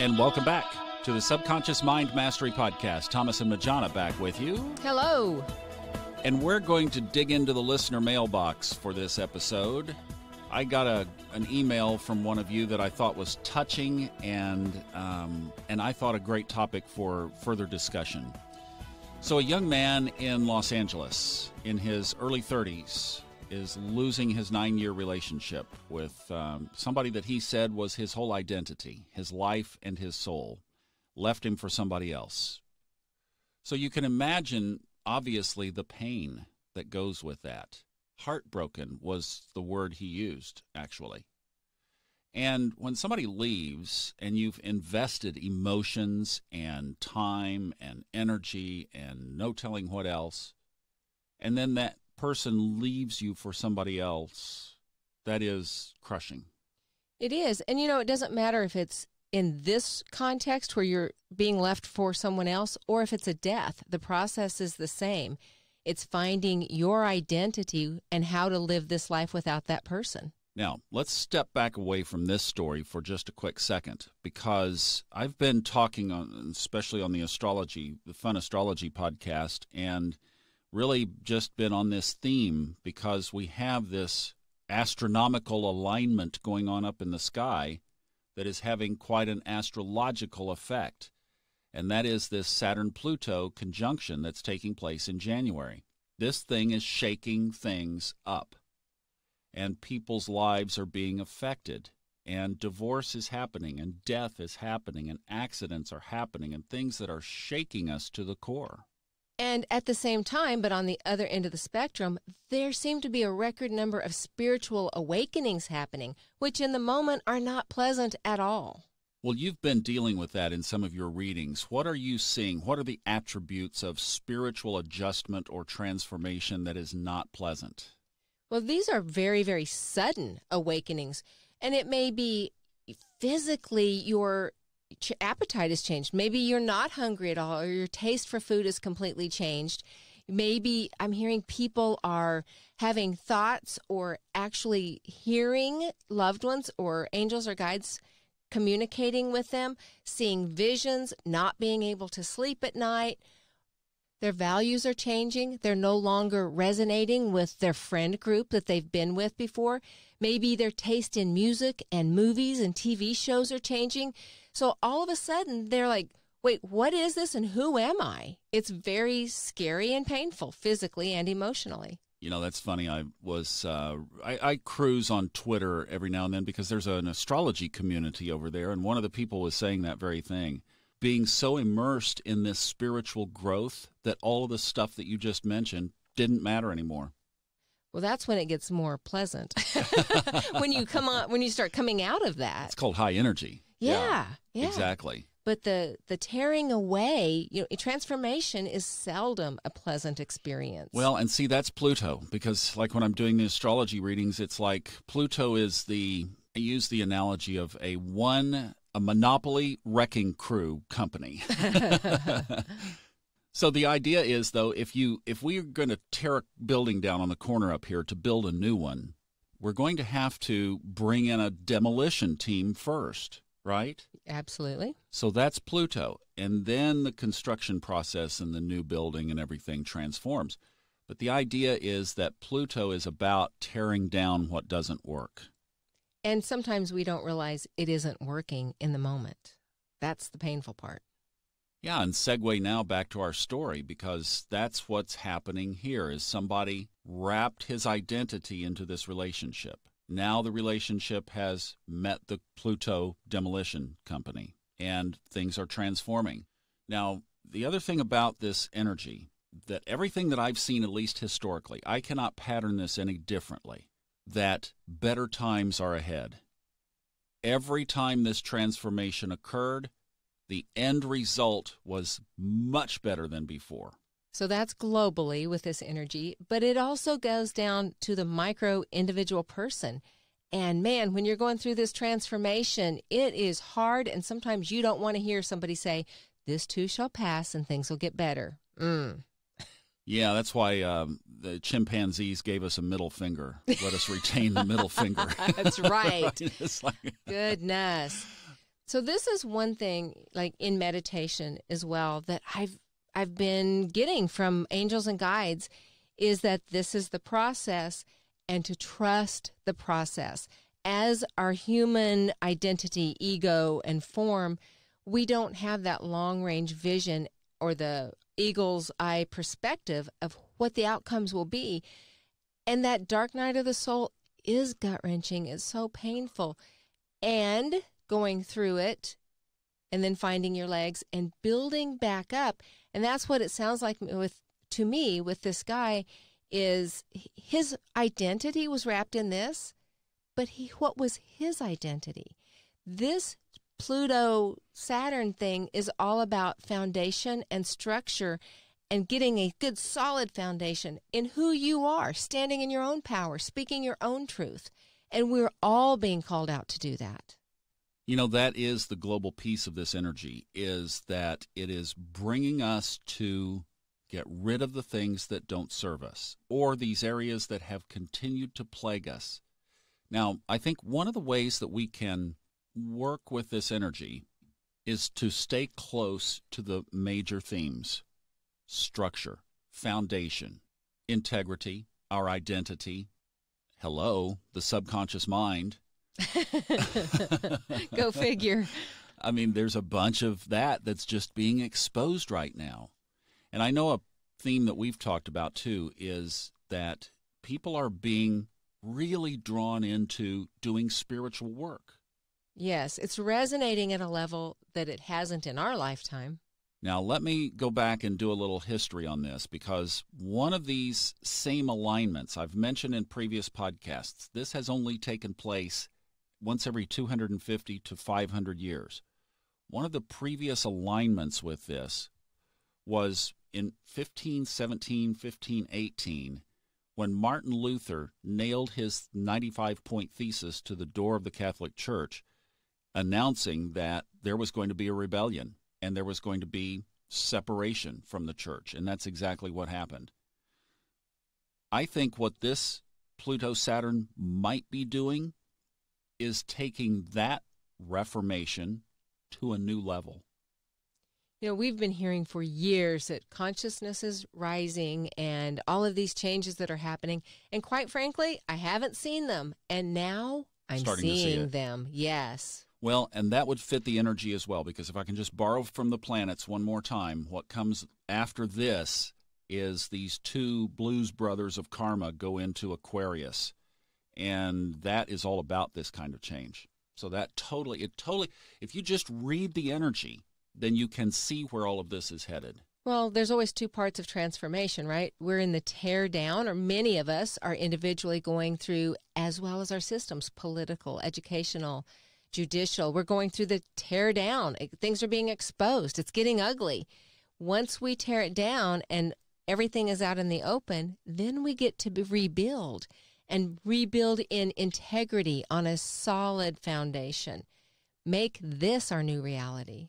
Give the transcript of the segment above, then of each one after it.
And welcome back to the Subconscious Mind Mastery Podcast. Thomas and Majona back with you. Hello. And we're going to dig into the listener mailbox for this episode. I got an email from one of you that I thought was touching and I thought a great topic for further discussion. So a young man in Los Angeles in his early 30s is losing his 9-year relationship with somebody that he said was his whole identity, his life and his soul, left him for somebody else. So you can imagine, obviously, the pain that goes with that. Heartbroken was the word he used, actually. And when somebody leaves and you've invested emotions and time and energy and no telling what else, and then that person leaves you for somebody else, that is crushing. It is. And, it doesn't matter if it's in this context where you're being left for someone else or if it's a death. The process is the same. It's finding your identity and how to live this life without that person. Now, let's step back away from this story for just a quick second, because I've been talking especially on the Fun Astrology podcast, and really just been on this theme because we have this astronomical alignment going on up in the sky that is having quite an astrological effect. And that is this Saturn-Pluto conjunction that's taking place in January. This thing is shaking things up, and people's lives are being affected, and divorce is happening, and death is happening, and accidents are happening, and things that are shaking us to the core. And at the same time, but on the other end of the spectrum, there seem to be a record number of spiritual awakenings happening, which in the moment are not pleasant at all. Well, you've been dealing with that in some of your readings. What are you seeing? What are the attributes of spiritual adjustment or transformation that is not pleasant? Well, these are very, very sudden awakenings, and it may be physically your appetite has changed. Maybe you're not hungry at all, or your taste for food has completely changed. Maybe I'm hearing people are having thoughts or actually hearing loved ones or angels or guides communicating with them, seeing visions, not being able to sleep at night. Their values are changing. They're no longer resonating with their friend group that they've been with before. Maybe their taste in music and movies and TV shows are changing. So all of a sudden, they're like, wait, what is this and who am I? It's very scary and painful, physically and emotionally. That's funny. I cruise on Twitter every now and then because there's an astrology community over there, and one of the people was saying that very thing. Being so immersed in this spiritual growth that all of the stuff that you just mentioned didn't matter anymore. Well, that's when it gets more pleasant. when you start coming out of that. It's called high energy. Yeah. Exactly. But the tearing away, transformation is seldom a pleasant experience. Well, and see, that's Pluto, because like when I'm doing the astrology readings, it's like Pluto is I use the analogy of a monopoly wrecking crew company. So the idea is, though, if we're going to tear a building down on the corner up here to build a new one, we're going to have to bring in a demolition team first, right? Absolutely. So that's Pluto. And then the construction process and the new building and everything transforms. But the idea is that Pluto is about tearing down what doesn't work. And sometimes we don't realize it isn't working in the moment. That's the painful part. Yeah, and segue now back to our story, because that's what's happening here is somebody wrapped his identity into this relationship. Now the relationship has met the Pluto demolition company, and things are transforming. Now, the other thing about this energy, that everything that I've seen, at least historically, I cannot pattern this any differently, that better times are ahead. Every time this transformation occurred, the end result was much better than before. So that's globally with this energy, but it also goes down to the micro individual person. And man, when you're going through this transformation, it is hard, and sometimes you don't want to hear somebody say, this too shall pass and things will get better. Yeah, that's why the chimpanzees gave us a middle finger. Let us retain the middle finger. That's right. It's like... Goodness. So this is one thing, like in meditation as well, that I've been getting from angels and guides, is that this is the process, and to trust the process. As our human identity, ego, and form, we don't have that long-range vision or the eagle's eye perspective of what the outcomes will be. And that dark night of the soul is gut-wrenching. It's so painful. And going through it and then finding your legs and building back up. And that's what it sounds like to me with this guy, is his identity was wrapped in this, but what was his identity? This Pluto-Saturn thing is all about foundation and structure and getting a good solid foundation in who you are, standing in your own power, speaking your own truth. And we're all being called out to do that. You know, that is the global piece of this energy, is that it is bringing us to get rid of the things that don't serve us, or these areas that have continued to plague us. Now, I think one of the ways that we can work with this energy is to stay close to the major themes: structure, foundation, integrity, our identity, the subconscious mind. Go figure. I mean, there's a bunch of that's just being exposed right now. And I know a theme that we've talked about, too, is that people are being really drawn into doing spiritual work. Yes, it's resonating at a level that it hasn't in our lifetime. Now, let me go back and do a little history on this, because one of these same alignments I've mentioned in previous podcasts, this has only taken place once every 250 to 500 years. One of the previous alignments with this was in 1517, 1518, when Martin Luther nailed his 95-point thesis to the door of the Catholic Church, announcing that there was going to be a rebellion and there was going to be separation from the church. And that's exactly what happened. I think what this Pluto-Saturn might be doing is taking that reformation to a new level. You know, we've been hearing for years that consciousness is rising and all of these changes that are happening. And quite frankly, I haven't seen them. And now I'm seeing them. Yes. Well, and that would fit the energy as well, because if I can just borrow from the planets one more time, what comes after this is these two blues brothers of karma go into Aquarius. And that is all about this kind of change. So that totally, if you just read the energy, then you can see where all of this is headed. Well, there's always two parts of transformation, right? We're in the tear down, or many of us are individually going through, as well as our systems, political, educational, judicial. We're going through the tear down. Things are being exposed. It's getting ugly. Once we tear it down and everything is out in the open, then we get to rebuild, and rebuild in integrity on a solid foundation. Make this our new reality.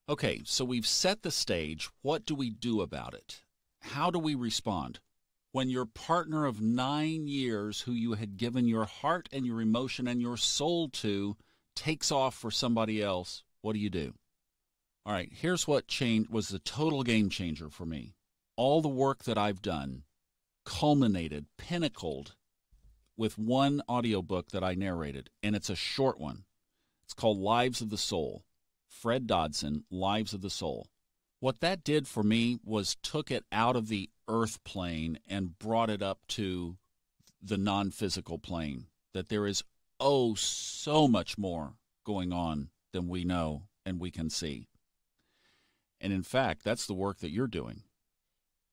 Okay, so we've set the stage. What do we do about it? How do we respond? When your partner of 9 years, who you had given your heart and your emotion and your soul to, takes off for somebody else, what do you do? All right, here's what was the total game changer for me. All the work that I've done culminated, pinnacled, with one audiobook that I narrated, and it's a short one. It's called Lives of the Soul. Fred Dodson, Lives of the Soul. What that did for me was took it out of the earth plane and brought it up to the non-physical plane, that there is so much more going on than we know and we can see. And in fact, that's the work that you're doing.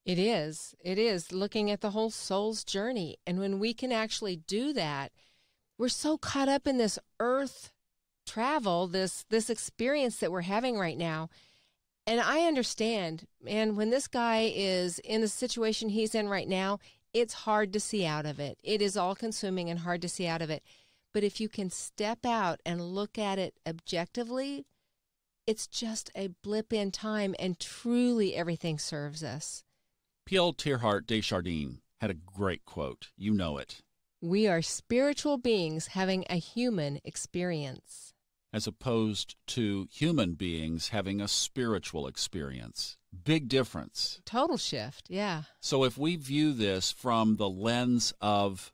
It is. It is looking at the whole soul's journey. And when we can actually do that, we're so caught up in this earth travel, this experience that we're having right now. And I understand, and when this guy is in the situation he's in right now, it's hard to see out of it. It is all consuming and hard to see out of it. But if you can step out and look at it objectively, it's just a blip in time, and truly everything serves us. Pierre Teilhard de Chardin had a great quote. You know it. We are spiritual beings having a human experience. as opposed to human beings having a spiritual experience. Big difference. Total shift, yeah. So if we view this from the lens of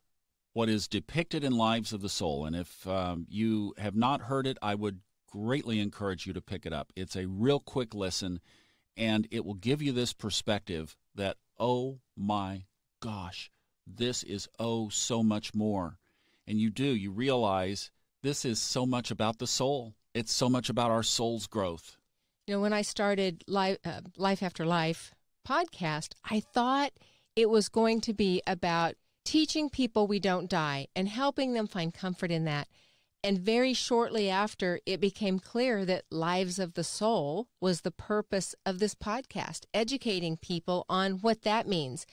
what is depicted in Lives of the Soul, and if you have not heard it, I would greatly encourage you to pick it up. It's a real quick listen, and it will give you this perspective that, oh my gosh, this is so much more. And you realize this is so much about the soul. It's so much about our soul's growth. You know, when I started Life After Life podcast, I thought it was going to be about teaching people we don't die and helping them find comfort in that. And very shortly after, it became clear that Lives of the Soul was the purpose of this podcast, educating people on what that means.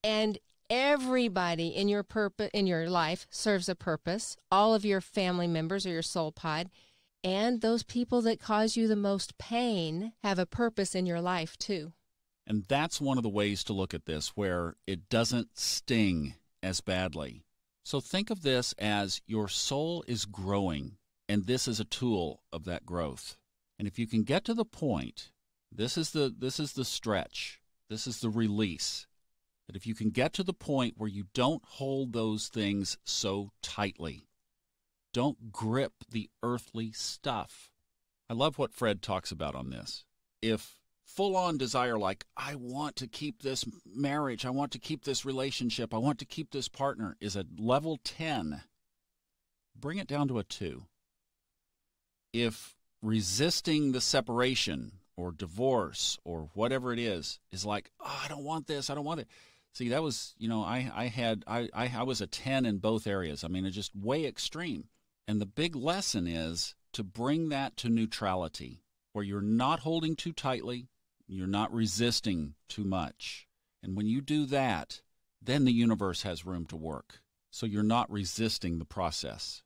And everybody in your life serves a purpose. All of your family members are your soul pod. And those people that cause you the most pain have a purpose in your life, too. And that's one of the ways to look at this, where it doesn't sting as badly. So think of this as your soul is growing, and this is a tool of that growth. And if you can get to the point, this is the stretch, this is the release, that if you can get to the point where you don't hold those things so tightly, don't grip the earthly stuff. I love what Fred talks about on this. If full-on desire, like, I want to keep this marriage, I want to keep this relationship, I want to keep this partner, is a level 10, bring it down to a 2. If resisting the separation or divorce or whatever it is like, I don't want this, I don't want it. See, that was, I was a 10 in both areas. I mean, it's just way extreme. And the big lesson is to bring that to neutrality, where you're not holding too tightly, you're not resisting too much. And when you do that, then the universe has room to work. So you're not resisting the process.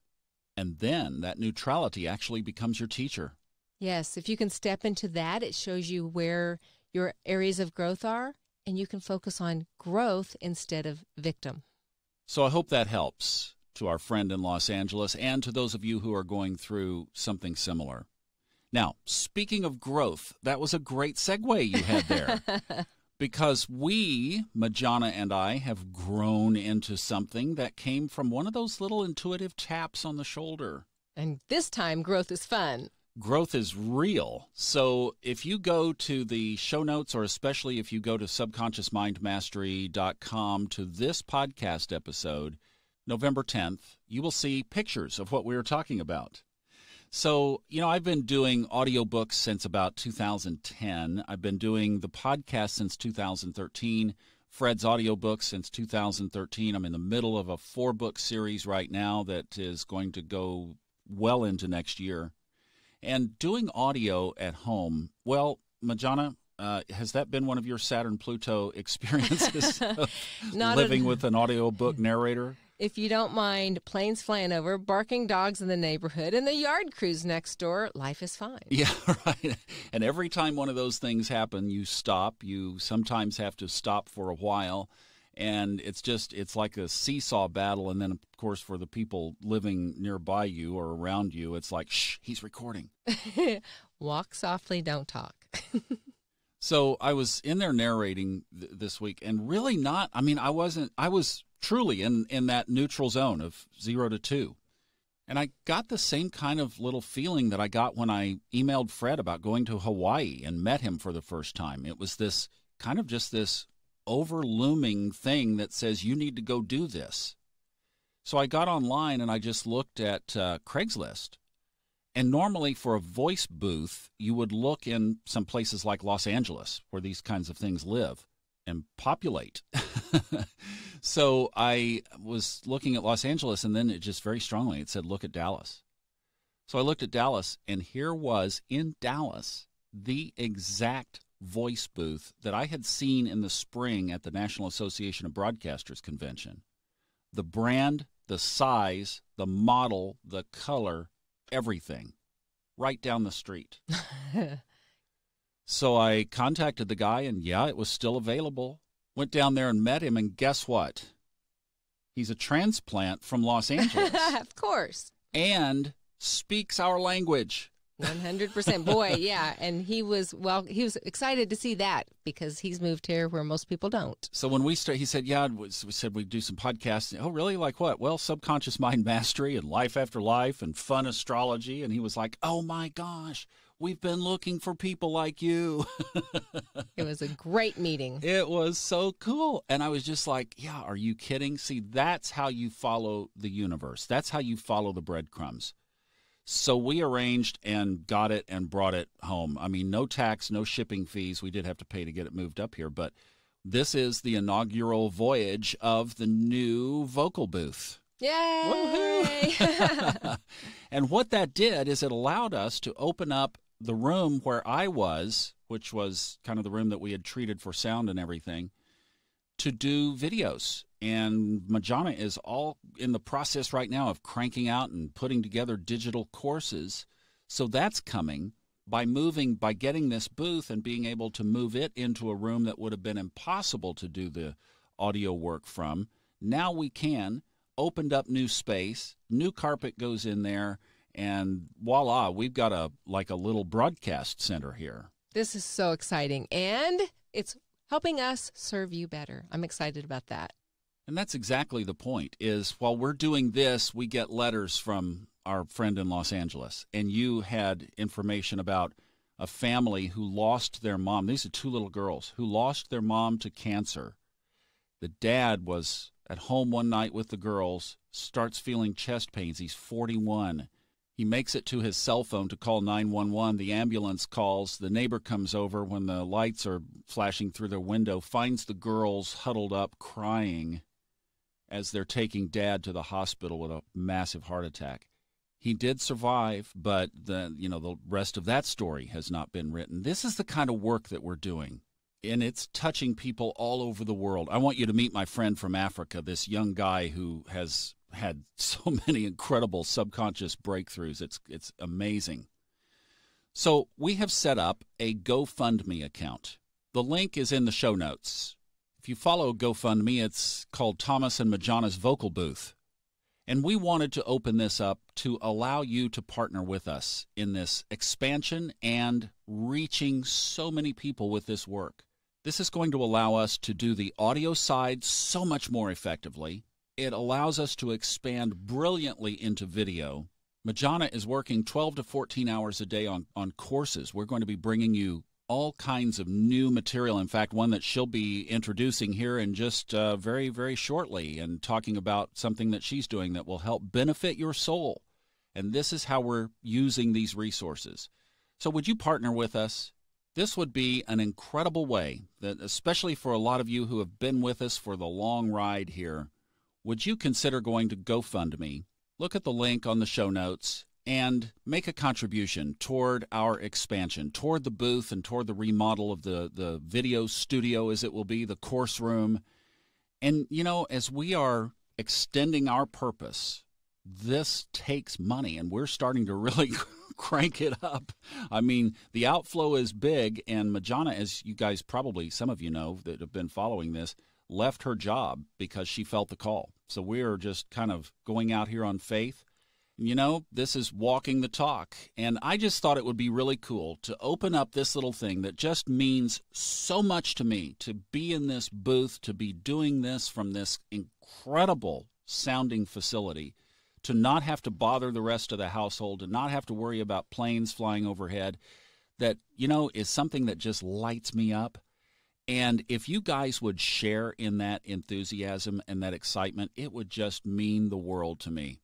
And then that neutrality actually becomes your teacher. Yes, if you can step into that, it shows you where your areas of growth are, and you can focus on growth instead of victim. So I hope that helps to our friend in Los Angeles and to those of you who are going through something similar. Now, speaking of growth, that was a great segue you had there. Because we, Majona and I, have grown into something that came from one of those little intuitive taps on the shoulder. And this time, growth is fun. Growth is real. So if you go to the show notes, or especially if you go to subconsciousmindmastery.com to this podcast episode, November 10th, you will see pictures of what we were talking about. So, I've been doing audiobooks since about 2010. I've been doing the podcast since 2013, Fred's audiobooks since 2013. I'm in the middle of a 4-book series right now that is going to go well into next year. And doing audio at home, well, Majona, has that been one of your Saturn-Pluto experiences of living with an audiobook narrator? If you don't mind planes flying over, barking dogs in the neighborhood, and the yard crews next door, life is fine. Yeah, right. And every time one of those things happen, you stop. You sometimes have to stop for a while. And it's like a seesaw battle. And then, of course, for the people living nearby you or around you, it's like, shh, he's recording. Walk softly, don't talk. So I was in there narrating this week, and really I was truly in that neutral zone of 0 to 2. And I got the same kind of little feeling that I got when I emailed Fred about going to Hawaii and met him for the first time. It was this kind of just this overlooming thing that says you need to go do this. So I got online and I just looked at Craigslist. And normally for a voice booth, you would look in some places like Los Angeles where these kinds of things live and populate. So I was looking at Los Angeles, and then it just very strongly, it said, look at Dallas. So I looked at Dallas, and here was in Dallas the exact voice booth that I had seen in the spring at the National Association of Broadcasters convention. The brand, the size, the model, the color, everything, right down the street. So I contacted the guy, and yeah, it was still available. Went down there and met him, and guess what? He's a transplant from Los Angeles. Of course. And speaks our language. 100%. Boy, yeah. And he was excited to see that because he's moved here where most people don't. So when we started, he said, we said we'd do some podcasts. Oh, really? Like what? Well, subconscious mind mastery and life after life and fun astrology. And he was like, oh my gosh, we've been looking for people like you. It was a great meeting. It was so cool. And I was just like, yeah, are you kidding? See, that's how you follow the universe. That's how you follow the breadcrumbs. So we arranged and got it and brought it home. I mean, no tax, no shipping fees. We did have to pay to get it moved up here. But this is the inaugural voyage of the new vocal booth. Yay! Woohoo! And what that did is it allowed us to open up the room where I was, which was kind of the room that we had treated for sound and everything, to do videos. And Majona is all in the process right now of cranking out and putting together digital courses. So that's coming by getting this booth and being able to move it into a room that would have been impossible to do the audio work from. Now we can. Opened up new space, new carpet goes in there, and voila, we've got a little broadcast center here. This is so exciting, and it's helping us serve you better. I'm excited about that. And that's exactly the point, is while we're doing this, we get letters from our friend in Los Angeles. And you had information about a family who lost their mom. These are two little girls who lost their mom to cancer. The dad was at home one night with the girls, starts feeling chest pains. He's 41. He makes it to his cell phone to call 911. The ambulance calls. The neighbor comes over when the lights are flashing through their window, finds the girls huddled up crying as they're taking Dad to the hospital with a massive heart attack. He did survive, but the rest of that story has not been written. This is the kind of work that we're doing, and it's touching people all over the world. I want you to meet my friend from Africa, this young guy who has had so many incredible subconscious breakthroughs. It's amazing. So we have set up a GoFundMe account. The link is in the show notes. If you follow GoFundMe, it's called Thomas and Majona's Vocal Booth. And we wanted to open this up to allow you to partner with us in this expansion and reaching so many people with this work. This is going to allow us to do the audio side so much more effectively. It allows us to expand brilliantly into video. Majona is working 12 to 14 hours a day on courses. We're going to be bringing you all kinds of new material. In fact, one that she'll be introducing here in just very, very shortly, and talking about something that she's doing that will help benefit your soul. And this is how we're using these resources. So would you partner with us? This would be an incredible way, that especially for a lot of you who have been with us for the long ride here, would you consider going to GoFundMe? Look at the link on the show notes and make a contribution toward our expansion, toward the booth and toward the remodel of the video studio, as it will be, the course room. And, as we are extending our purpose, this takes money, and we're starting to really crank it up. I mean, the outflow is big, and Majona, as you guys probably, some of you know that have been following this, left her job because she felt the call. So we're just kind of going out here on faith. This is walking the talk. And I just thought it would be really cool to open up this little thing that just means so much to me, to be in this booth, to be doing this from this incredible sounding facility, to not have to bother the rest of the household, to not have to worry about planes flying overhead, that, is something that just lights me up. And if you guys would share in that enthusiasm and that excitement, it would just mean the world to me.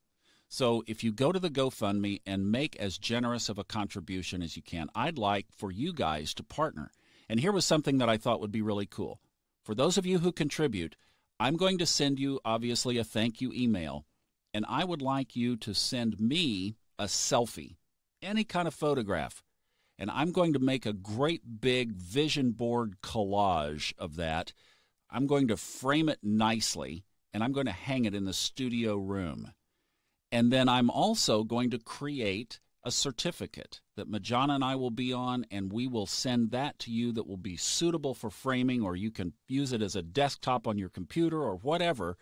So if you go to the GoFundMe and make as generous of a contribution as you can, I'd like for you guys to partner. And here was something that I thought would be really cool. For those of you who contribute, I'm going to send you, obviously, a thank you email, and I would like you to send me a selfie, any kind of photograph. And I'm going to make a great big vision board collage of that. I'm going to frame it nicely, and I'm going to hang it in the studio room. And then I'm also going to create a certificate that Majona and I will be on, and we will send that to you that will be suitable for framing, or you can use it as a desktop on your computer or whatever,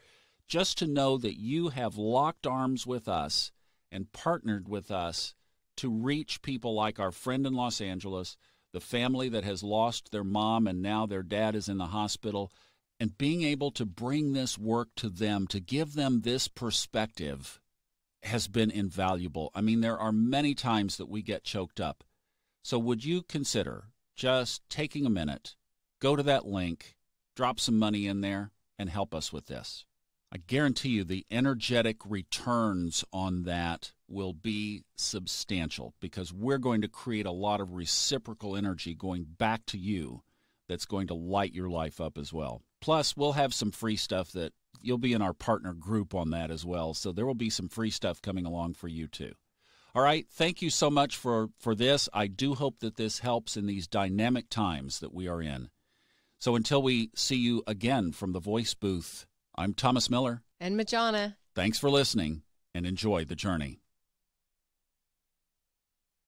just to know that you have locked arms with us and partnered with us to reach people like our friend in Los Angeles, the family that has lost their mom and now their dad is in the hospital, and being able to bring this work to them, to give them this perspective, has been invaluable. I mean, there are many times that we get choked up. So would you consider just taking a minute, go to that link, drop some money in there, and help us with this? I guarantee you the energetic returns on that will be substantial, because we're going to create a lot of reciprocal energy going back to you that's going to light your life up as well. Plus, we'll have some free stuff that you'll be in our partner group on that as well. So there will be some free stuff coming along for you too. All right. Thank you so much for this. I do hope that this helps in these dynamic times that we are in. So until we see you again from the voice booth, I'm Thomas Miller. And Majona. Thanks for listening, and enjoy the journey.